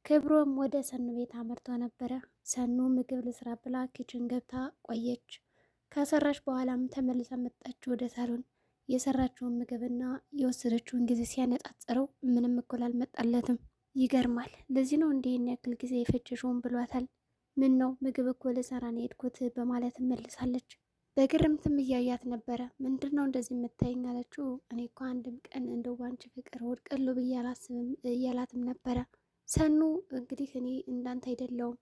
ክብሮም ወደ ሰኑ ቤት አመርቶ ነበረ። ሰኑ ምግብ ልስራ ብላ ኪችን ገብታ ቆየች። ከሰራች በኋላም ተመልሳ መጣች ወደ ሳሎን። የሰራችውን ምግብና የወሰደችውን ጊዜ ሲያነጻጽረው ምንም እኩል አልመጣለትም። ይገርማል። ለዚህ ነው እንዲህን ያክል ጊዜ የፈጀሽውን ብሏታል። ምን ነው ምግብ እኮ ልሰራ ነው የሄድኩት በማለት መልሳለች። በግርምትም እያያት ነበረ። ምንድን ነው እንደዚህ የምታይኝ አለችው። እኔ እኮ አንድም ቀን እንደው ባንቺ ፍቅር ወድቀለሁ ብዬ አላስብም እያላትም ነበረ። ሰኑ እንግዲህ እኔ እንዳንተ አይደለውም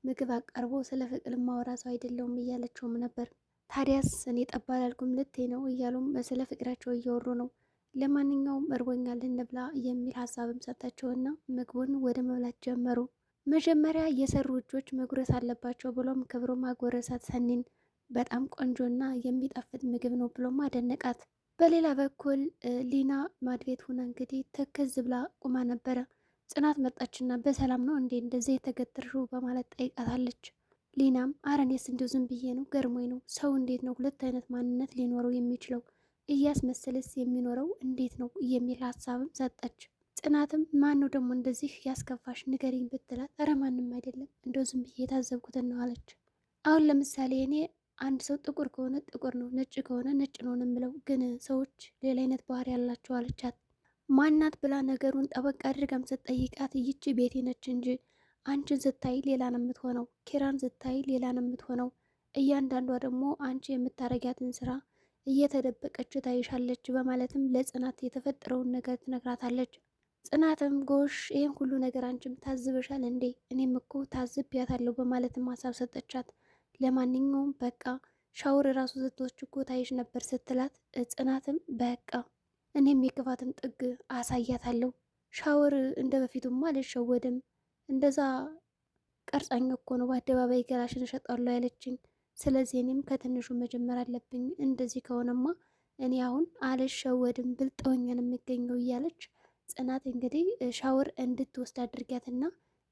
ምግብ አቀርቦ ስለ ፍቅር ማወራ ሰው አይደለውም እያለችውም ነበር። ታዲያስ እኔ ጠባ አላልኩም ልቴ ነው እያሉም ስለ ፍቅራቸው እያወሩ ነው። ለማንኛውም እርቦኛል እንብላ የሚል ሀሳብም ሰጣቸውና ምግቡን ወደ መብላት ጀመሩ። መጀመሪያ የሰሩ እጆች መጉረስ አለባቸው ብሎም ክብሮም አጎረሳት ሰኒን። በጣም ቆንጆና የሚጣፍጥ ምግብ ነው ብሎም አደነቃት። በሌላ በኩል ሊና ማድቤት ሆና እንግዲህ ተከዝ ብላ ቁማ ነበረ። ጽናት መጣችና በሰላም ነው እንዴ እንደዚህ የተገተርሽው በማለት ጠይቃታለች። ሊናም አረኔስ እንዲሁ ዝም ብዬ ነው ገርሞኝ ነው። ሰው እንዴት ነው ሁለት አይነት ማንነት ሊኖረው የሚችለው? እያስመሰለስ የሚኖረው እንዴት ነው የሚል ሀሳብም ሰጠች። ጽናትም ማን ነው ደግሞ እንደዚህ ያስከፋሽ ንገሪኝ ብትላት፣ ኧረ ማንም አይደለም እንደው ዝም ብዬ የታዘብኩትን ነው አለች። አሁን ለምሳሌ እኔ አንድ ሰው ጥቁር ከሆነ ጥቁር ነው፣ ነጭ ከሆነ ነጭ ነው የምለው፣ ግን ሰዎች ሌላ አይነት ባህሪ ያላቸው አለቻት። ማናት ብላ ነገሩን ጠበቅ አድርጋም ስትጠይቃት ይቺ ቤቴ ነች እንጂ አንቺን ስታይ ሌላ ነው የምትሆነው፣ ኪራን ስታይ ሌላ ነው የምትሆነው። እያንዳንዷ ደግሞ አንቺ የምታረጊያትን ስራ እየተደበቀች ታይሻለች በማለትም ለጽናት የተፈጠረውን ነገር ትነግራታለች። ጽናትም ጎሽ ይህን ሁሉ ነገር አንቺም ታዝበሻል እንዴ? እኔም እኮ ታዝቢያታለሁ በማለትም ሀሳብ ሰጠቻት። ለማንኛውም በቃ ሻወር ራሱ ስትወስድ እኮ ታይሽ ነበር ስትላት፣ ጽናትም በቃ እኔም የክፋትን ጥግ አሳያታለሁ። ሻወር እንደ በፊቱማ አልሸወድም። እንደዛ ቀርጻኝ እኮ ነው በአደባባይ ገላሽን እሸጣለሁ ያለችኝ። ስለዚህ እኔም ከትንሹ መጀመር አለብኝ። እንደዚህ ከሆነማ እኔ አሁን አልሸወድም ብልጠውኛን የሚገኘው እያለች ጽናት እንግዲህ ሻወር እንድትወስድ አድርጊያትና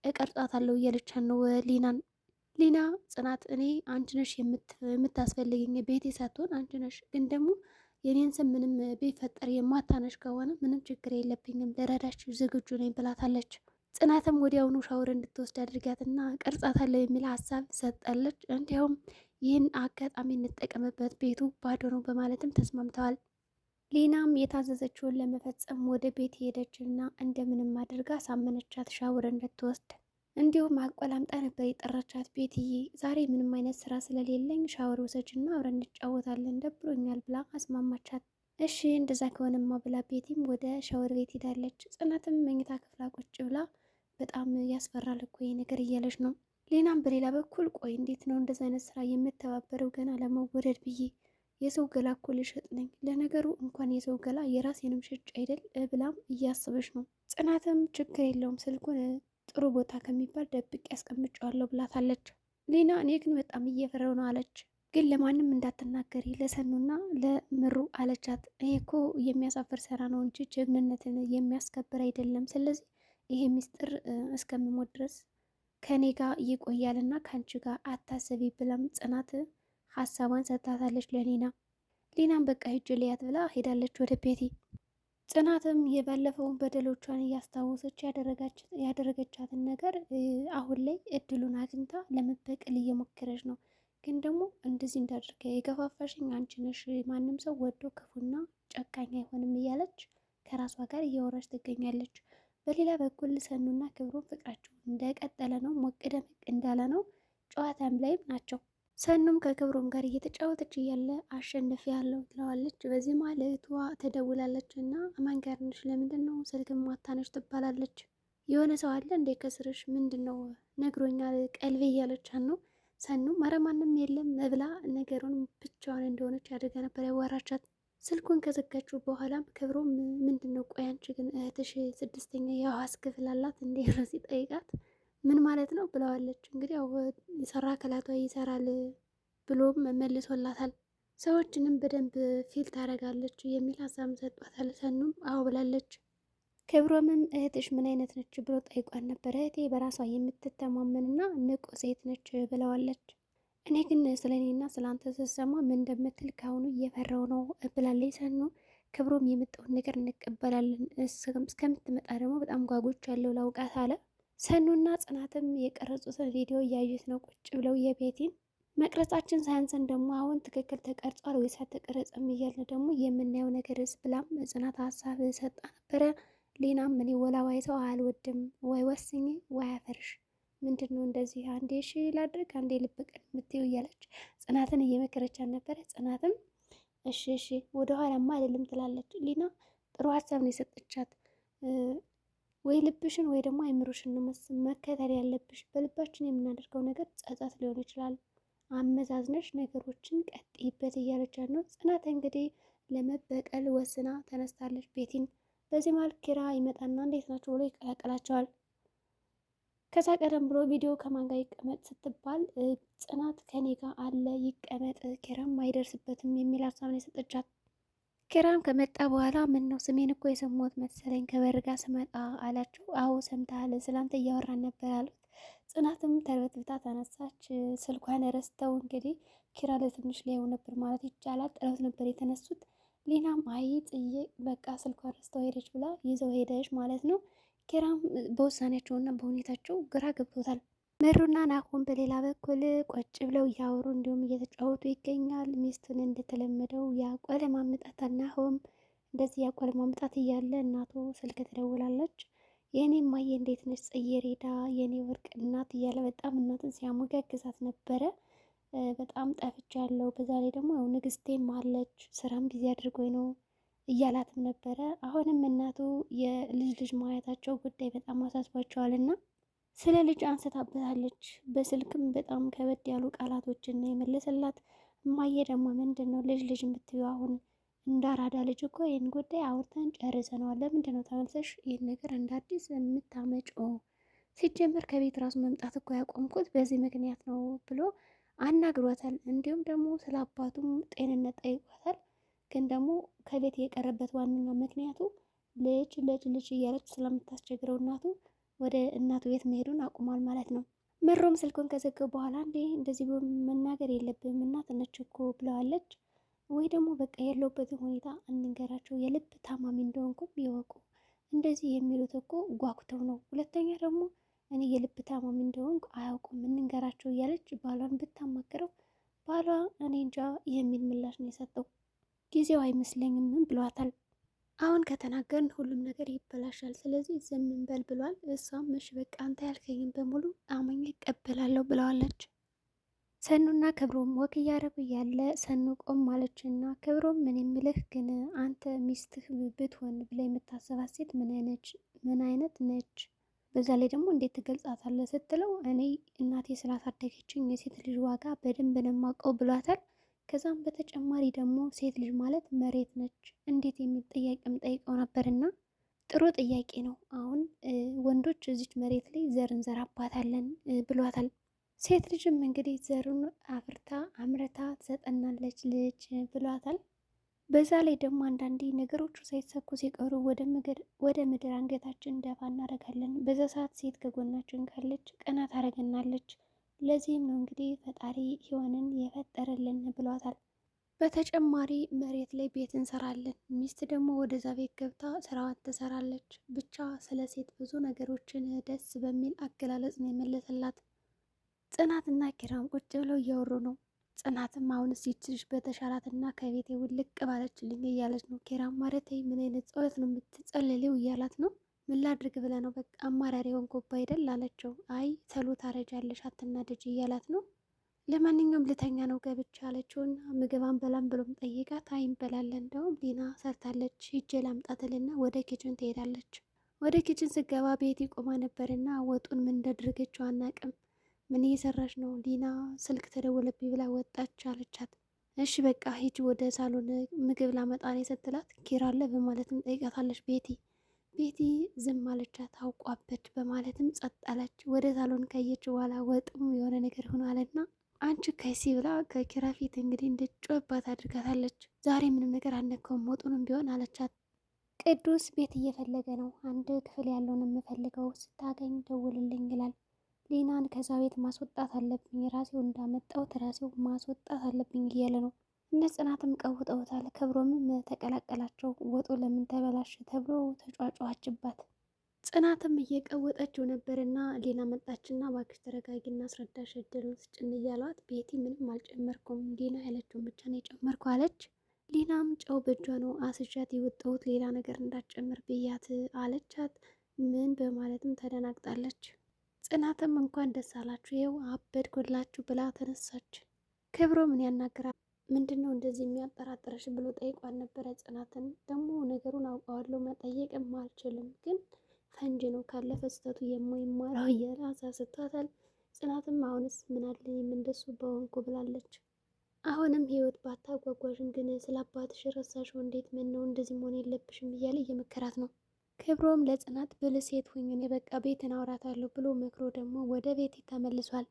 እቀርጻታለሁ እያለቻት ነው ሊናን። ሊና ጽናት እኔ አንቺ ነሽ የምታስፈልግኝ ቤቴ ሳትሆን አንቺ ነሽ፣ ግን ደግሞ የኔን ስም ምንም ቢፈጠር የማታነሽ ከሆነ ምንም ችግር የለብኝም ልረዳሽ ዝግጁ ነኝ ብላታለች። ጽናትም ወዲያውኑ ሻወር እንድትወስድ አድርጊያትና ቀርጻታለሁ የሚል ሀሳብ ሰጠለች። እንዲያውም ይህን አጋጣሚ እንጠቀምበት ቤቱ ባዶ ነው በማለትም ተስማምተዋል። ሊናም የታዘዘችውን ለመፈጸም ወደ ቤት ሄደችና እንደምንም አድርጋ ሳመነቻት ሻወር እንድትወስድ። እንዲሁም አቆላምጣ ነበር የጠራቻት። ቤትዬ ዛሬ ምንም አይነት ስራ ስለሌለኝ ሻወር ውሰጅና አብረን እንጫወታለን ደብሮኛል ብላ አስማማቻት። እሺ እንደዛ ከሆነማ ብላ ቤቲም ወደ ሻወር ቤት ሄዳለች። ጽናትም መኝታ ክፍላ ቁጭ ብላ በጣም ያስፈራል እኮ ይሄ ነገር እያለች ነው። ሌናም በሌላ በኩል ቆይ እንዴት ነው እንደዚ አይነት ስራ የምተባበረው ገና ለመወደድ ብዬ የሰው ገላ እኮ ልሸጥ ነኝ። ለነገሩ እንኳን የሰው ገላ የራሴንም ሽጭ አይደል ብላም እያስበች ነው። ጽናትም ችግር የለውም ስልኩን ጥሩ ቦታ ከሚባል ደብቅ ያስቀምጨዋለሁ ብላታለች። ሊና እኔ ግን በጣም እየፈረው ነው አለች። ግን ለማንም እንዳትናገሪ ለሰኑና ለምሩ አለቻት። ይሄ እኮ የሚያሳፍር ስራ ነው እንጂ ጀግንነትን የሚያስከብር አይደለም። ስለዚህ ይሄ ሚስጥር እስከምሞት ድረስ ከኔ ጋር ይቆያልና ከአንቺ ጋር አታስቢ ብላም ጽናት ሀሳቧን ሰጥታታለች ለሊና። ሊናም በቃ ሂጅ ልያት ብላ ሄዳለች ወደ ቤቲ። ጽናትም የባለፈውን በደሎቿን እያስታወሰች ያደረገቻትን ነገር አሁን ላይ እድሉን አግኝታ ለመበቀል እየሞከረች ነው። ግን ደግሞ እንደዚህ እንዳደርገ የገፋፋሽኝ አንቺ ነሽ፣ ማንም ሰው ወዶ ክፉና ጨካኝ አይሆንም እያለች ከራሷ ጋር እያወራች ትገኛለች። በሌላ በኩል ሰኑና ክብሮም ፍቅራቸው እንደቀጠለ ነው፣ ሞቅ ደመቅ እንዳለ ነው። ጨዋታም ላይም ናቸው። ሰኑም ከክብሮም ጋር እየተጫወተች እያለ አሸንፍ ያለው ትለዋለች። በዚህ መሀል እህቷ ትደውላለች እና ማን ጋር ነሽ? ለምንድን ነው ስልክ ማታነሽ? ትባላለች። የሆነ ሰው አለ እንዴ ከስርሽ? ምንድን ነው ነግሮኛል ቀልቤ እያለቻት ነው። ሰኑም ኧረ ማንም የለም ብላ ነገሩን ብቻዋን እንደሆነች አድርጋ ነበር ያዋራቻት። ስልኩን ከዘጋችው በኋላም ክብሮም ምንድን ነው ቆይ አንቺ ግን እህትሽ 6ኛ የሐዋስ ክፍል አላት እንዴ ብሎ ሲጠይቃት ምን ማለት ነው ብለዋለች። እንግዲህ ያው የሰራ አካላቷ ይሰራል ብሎም መልሶላታል። ሰዎችንም በደንብ ፊል ታደርጋለች የሚል ሀሳብ ሰጧታል። ሰኑም አዎ ብላለች። ክብሮምም እህትሽ ምን አይነት ነች ብሎ ጠይቋን ነበር። እህቴ በራሷ የምትተማመንና ንቁ ሴት ነች ብለዋለች። እኔ ግን ስለ እኔና ስለ አንተ ስትሰማ ምን እንደምትል ካሁኑ እየፈራው ነው ብላለች ሰኑ። ክብሮም የመጣውን ነገር እንቀበላለን እስከምትመጣ ደግሞ በጣም ጓጉች ያለው ላውቃት አለ። ሰኑና ጽናትም የቀረጹትን ቪዲዮ እያዩት ነው ቁጭ ብለው የቤቲን መቅረጻችን ሳያንሰን ደግሞ አሁን ትክክል ተቀርጿል ወይስ አልተቀረጸም እያልን ደግሞ የምናየው ነገርስ ብላም ጽናት ሀሳብ ሰጣ ነበረ። ሌናም እኔ ወላዋይ ሰው አልወድም፣ ወይ ወስኝ ወይ አፈርሽ፣ ምንድን ነው እንደዚህ አንዴ እሺ ላድርግ አንዴ ልበቀል የምትይው እያለች ጽናትን እየመከረቻት ነበረ። ጽናትም እሺ እሺ ወደኋላማ አይደለም ትላለች። ሊና ጥሩ ሀሳብ ነው የሰጠቻት። ወይ ልብሽን ወይ ደግሞ አይምሮሽን ነው መከተል ያለብሽ። በልባችን የምናደርገው ነገር ጸጸት ሊሆን ይችላል፣ አመዛዝነሽ ነገሮችን ቀጥይበት እያለቻት ነው። ጽናት እንግዲህ ለመበቀል ወስና ተነስታለች ቤቲን። በዚህ መሀል ኪራ ይመጣና እንዴት ናቸው ብሎ ይቀላቀላቸዋል። ከዛ ቀደም ብሎ ቪዲዮ ከማን ጋር ይቀመጥ ስትባል ጽናት ከኔ ጋር አለ ይቀመጥ፣ ኪራም አይደርስበትም የሚል ሀሳብ ነው የሰጠቻት። ኪራም ከመጣ በኋላ ምን ነው ስሜን እኮ የሰማሁት መሰለኝ ከበር ጋር ስመጣ አላቸው። አዎ ሰምተሃል፣ ስላንተ እያወራን ነበር አሉት። ጽናትም ተርበትብታ ተነሳች። ስልኳን ረስተው እንግዲህ ኪራ ለትንሽ ሊያዩ ነበር ማለት ይቻላል። ጥለውት ነበር የተነሱት። ሊናም አይ ጥዬ በቃ ስልኳን ረስተው ሄደች ብላ ይዘው ሄደች ማለት ነው። ኪራም በውሳኔያቸውና በሁኔታቸው ግራ ገብቶታል። ምሩና ናሆም በሌላ በኩል ቆጭ ብለው እያወሩ እንዲሁም እየተጫወቱ ይገኛል። ሚስቱን እንደተለመደው ያቆለማምጣታል። ናሆም እንደዚህ ያቆለማምጣት እያለ እናቱ ስልክ ትደውላለች። የእኔ እማዬ እንዴት ነች ጽጌረዳ የኔ ወርቅ እናት እያለ በጣም እናትን ሲያሞጋግዛት ነበረ። በጣም ጠፍቻለሁ፣ በዛ ላይ ደግሞ ያው ንግስቴም አለች ስራም ጊዜ አድርጎኝ ነው እያላትም ነበረ። አሁንም እናቱ የልጅ ልጅ ማየታቸው ጉዳይ በጣም አሳስቧቸዋል እና ስለ ልጅ አንስታበታለች። በስልክም በጣም ከበድ ያሉ ቃላቶችን የመለሰላት። እማዬ ደግሞ ምንድን ነው ልጅ ልጅ የምትዩ አሁን እንዳራዳ ልጅ እኮ ይህን ጉዳይ አውርተን ጨርሰነዋል። ለምንድን ነው ተመልሰሽ ይህን ነገር እንደ አዲስ የምታመጪው? ሲጀመር ከቤት ራሱ መምጣት እኮ ያቆምኩት በዚህ ምክንያት ነው ብሎ አናግሯታል። እንዲሁም ደግሞ ስለ አባቱም ጤንነት ጠይቋታል። ግን ደግሞ ከቤት የቀረበት ዋነኛ ምክንያቱ ልጅ ልጅ ልጅ እያለች ስለምታስቸግረው እናቱ ወደ እናቱ ቤት መሄዱን አቁሟል ማለት ነው። ምሩም ስልኩን ከዘገቡ በኋላ እንዴ እንደዚህ መናገር የለብም እናት ነች እኮ ብለዋለች። ወይ ደግሞ በቃ ያለውበትን ሁኔታ እንንገራቸው፣ የልብ ታማሚ እንደሆንኩም ይወቁ። እንደዚህ የሚሉት እኮ ጓጉተው ነው። ሁለተኛ ደግሞ እኔ የልብ ታማሚ እንደሆንኩ አያውቁም እንንገራቸው እያለች ባሏን ብታማክረው ባሏ እኔ እንጃ የሚል ምላሽ ነው የሰጠው። ጊዜው አይመስለኝም ብሏታል። አሁን ከተናገርን ሁሉም ነገር ይበላሻል፣ ስለዚህ ዝም እንበል ብሏል። እሷም እሺ በቃ አንተ ያልከኝም በሙሉ አማኝ ይቀበላለሁ ብለዋለች። ሰኑና ክብሮም ወክ እያረጉ እያለ ሰኑ ቆም ማለችና ክብሮም ምን የምልህ ግን አንተ ሚስትህ ብትሆን ብላ የምታሰባት ሴት ምን አይነት ነች? በዛ ላይ ደግሞ እንዴት ትገልጻታለህ ስትለው እኔ እናቴ ስላሳደገችኝ የሴት ልጅ ዋጋ በደንብ ነው የማውቀው ብሏታል። ከዛም በተጨማሪ ደግሞ ሴት ልጅ ማለት መሬት ነች እንዴት የሚል ጥያቄም ጠይቀው ነበርና ጥሩ ጥያቄ ነው። አሁን ወንዶች እዚች መሬት ላይ ዘር እንዘራባታለን ብሏታል። ሴት ልጅም እንግዲህ ዘሩን አፍርታ አምረታ ትሰጠናለች ልጅ ብሏታል። በዛ ላይ ደግሞ አንዳንዴ ነገሮቹ ሳይሳኩ ሲቀሩ ወደ ምድር አንገታችን ደፋ እናደርጋለን። በዛ ሰዓት ሴት ከጎናችን ካለች ቀና ታደርገናለች። ለዚህም ነው እንግዲህ ፈጣሪ ሔዋንን የፈጠረልን ብሏታል። በተጨማሪ መሬት ላይ ቤት እንሰራለን፣ ሚስት ደግሞ ወደዛ ቤት ገብታ ስራዋን ትሰራለች። ብቻ ስለ ሴት ብዙ ነገሮችን ደስ በሚል አገላለጽ ነው የመለሰላት። ጽናትና ኪራም ቁጭ ብለው እያወሩ ነው። ጽናትም አሁን ሲችልሽ በተሻላትና ከቤቴ ውልቅ ባለችልኝ እያለች ነው። ኪራም ማለት ምን አይነት ጸሎት ነው የምትጸልሊው እያላት ነው። ምን ላድርግ ብለህ ነው በቃ አማራሪ ሆንኩብህ አይደል አለችው። አይ ተሎ ታረጃለሽ አትናደጅ እያላት ነው። ለማንኛውም ልተኛ ነው ገብቻ አለችውና ምግብ አንበላም ብሎም ጠይቃት አይ እንበላለን እንደውም ሊና ሰርታለች ሂጄ ላምጣትልና ወደ ኪችን ትሄዳለች። ወደ ኪችን ስገባ ቤቲ ቆማ ነበርና ወጡን ምን እንዳደረገችው አናቅም። ምን እየሰራች ነው? ሊና ስልክ ተደወለብኝ ብላ ወጣች አለቻት። እሺ በቃ ሂጂ ወደ ሳሎን ምግብ ላመጣ ነው ስትላት ኪራ አለ በማለትም ጠይቃታለች። ቤቲ ዝም አለቻት። አውቋበት በማለትም ጸጥ አለች። ወደ ሳሎን ካየች በኋላ ወጥም የሆነ ነገር ሆኗልና አንቺ ከሲ ብላ ከኪራ ፊት እንግዲህ እንድጮባት አድርጋታለች። ዛሬ ምንም ነገር አልነካውም ወጡንም ቢሆን አለቻት። ቅዱስ ቤት እየፈለገ ነው። አንድ ክፍል ያለውን የምፈልገው ስታገኝ ደውልልኝ ይላል። ሊናን ከዛ ቤት ማስወጣት አለብኝ፣ ራሴው እንዳመጣሁት ራሴው ማስወጣት አለብኝ እያለ ነው። እነ ጽናትም ቀውጠውታል። ክብሮምም ተቀላቀላቸው። ወጡ ለምን ተበላሽ ተብሎ ተጫጫዋችባት። ጽናትም እየቀወጠችው ነበርና ሌና መጣችና እባክሽ ተረጋጊና አስረዳሽ እድሉን ስጭን እያሏት ቤቲ ምንም አልጨመርኩም ሌና ያለችውን ብቻ ነው የጨመርኩ አለች። ሌናም ጨው በእጇ ነው አስዣት የወጣሁት ሌላ ነገር እንዳትጨምር ብያት አለቻት። ምን በማለትም ተደናግጣለች። ጽናትም እንኳን ደስ አላችሁ ይኸው አበድኩላችሁ ብላ ተነሳች። ክብሮ ምን ያናግራል? ምንድን ነው እንደዚህ የሚያጠራጥረሽ ብሎ ጠይቋን ነበረ። ጽናትን ደግሞ ነገሩን አውቀዋለሁ መጠየቅም አልችልም፣ ግን ፈንጅ ነው ካለፈ ስህተቱ የማይማረው እያለ አሳስቷታል። ጽናትም አሁንስ ምን አለኝ እንደሱ በወንኩ ብላለች። አሁንም ህይወት ባታጓጓዥም ግን ስለ አባትሽ ረሳሽው እንዴት? ምን ነው እንደዚህ መሆን የለብሽም እያለ እየመከራት ነው። ክብሮም ለጽናት ብልህ ሴት ሁኝ እኔ በቃ ቤትን አውራታለሁ ብሎ መክሮ ደግሞ ወደ ቤት ተመልሷል።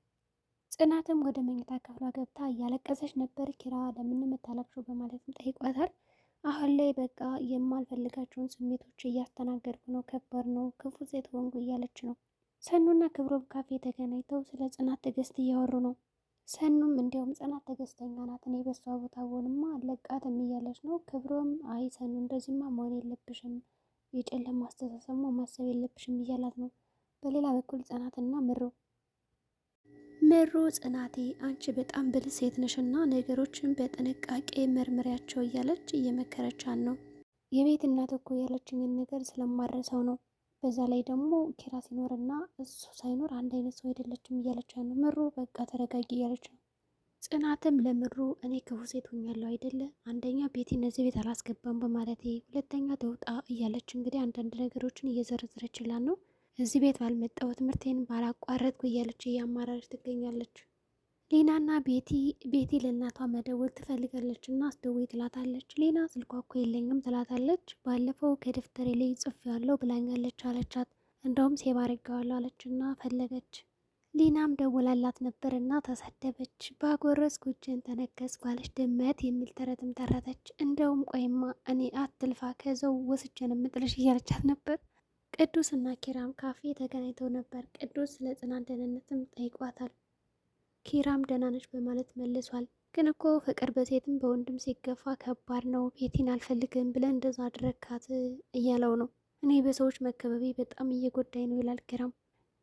ጽናትም ወደ መኝታ ክፍሏ ገብታ እያለቀሰች ነበር። ኪራ ለምን የምታለቅሽው በማለትም ጠይቋታል። አሁን ላይ በቃ የማልፈልጋቸውን ስሜቶች እያስተናገድኩ ነው፣ ከባድ ነው፣ ክፉ ሴት ሆንኩ እያለች ነው። ሰኑና ክብሮም ካፌ ተገናኝተው ስለ ጽናት ትዕግስት እያወሩ ነው። ሰኑም እንዲያውም ጽናት ትዕግስተኛ ናት፣ እኔ በሷ ቦታ ሆንማ አለቃትም እያለች ነው። ክብሮም አይ ሰኑ እንደዚህማ መሆን የለብሽም፣ የጨለማ አስተሳሰብ ማሰብ የለብሽም እያላት ነው። በሌላ በኩል ጽናትና ምሩ ጽናቴ አንቺ በጣም ብልህ ሴት ነሽና ነገሮችን በጥንቃቄ መርምሪያቸው እያለች እየመከረቻን ነው። የቤት እናት እኮ ያለችኝን ነገር ስለማረሰው ነው። በዛ ላይ ደግሞ ኪራ ሲኖርና እሱ ሳይኖር አንድ አይነት ሰው አይደለችም እያለች ነው። ምሩ በቃ ተረጋጊ እያለች ነው። ጽናትም ለምሩ እኔ ክፉ ሴት ሆኛለሁ አይደለ? አንደኛ ቤቲ እነዚህ ቤት አላስገባም በማለቴ፣ ሁለተኛ ተውጣ እያለች እንግዲህ አንዳንድ ነገሮችን እየዘረዘረችላን ነው። እዚህ ቤት ባልመጣው ትምህርቴን ባላቋረጥኩ እያለች እያማራች ትገኛለች። ሌናና ቤቲ ለእናቷ መደወል ትፈልጋለች እና አስደውይ ትላታለች። ሌና ስልኳ እኮ የለኝም ትላታለች። ባለፈው ከደፍተሬ ላይ ጽፌዋለሁ ብላኛለች አለቻት። እንደውም ሴቭ አድርጌዋለሁ አለች እና ፈለገች። ሊናም ደውላላት ነበር እና ተሰደበች። ባጎረስኩ እጄን ተነከስኩ አለች ድመት የሚል ተረትም ተረተች። እንደውም ቆይማ እኔ አትልፋ ከዘው ወስጄን የምጥልሽ እያለቻት ነበር። ቅዱስ እና ኪራም ካፌ ተገናኝተው ነበር። ቅዱስ ስለ ጽናት ደህንነትም ጠይቋታል። ኪራም ደህና ነች በማለት መልሷል። ግን እኮ ፍቅር በሴትም በወንድም ሲገፋ ከባድ ነው፣ ቤቲን አልፈልግም ብለን እንደዛ አድረካት እያለው ነው። እኔ በሰዎች መከበቤ በጣም እየጎዳኝ ነው ይላል ኪራም።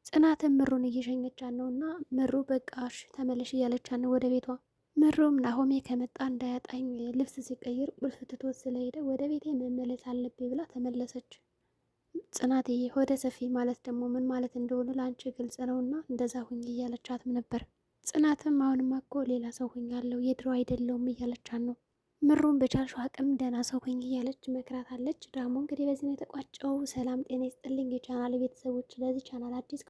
ጽናትም ምሩን እየሸኘቻት ነው እና ምሩ በቃሽ ተመለሽ እያለቻት ነው ወደ ቤቷ። ምሩም ናሆሜ ከመጣ እንዳያጣኝ ልብስ ሲቀይር ቁልፍ ትቶት ስለሄደ ወደ ቤቴ መመለስ አለብኝ ብላ ተመለሰች። ጽናትዬ ሆደ ሰፊ ማለት ደግሞ ምን ማለት እንደሆነ ለአንቺ ግልጽ ነውና እንደዛ ሁኝ እያለቻትም ነበር። ጽናትም አሁንማ እኮ ሌላ ሰው ሁኛለሁ የድሮ አይደለውም እያለቻት ነው። ምሩን በቻልሽው አቅም ደህና ሰው ሁኝ እያለች መክራታለች። ድራማው እንግዲህ በዚህ ነው የተቋጨው። ሰላም ጤና ይስጥልኝ የቻናል ቤተሰቦች፣ ለዚህ ቻናል አዲስ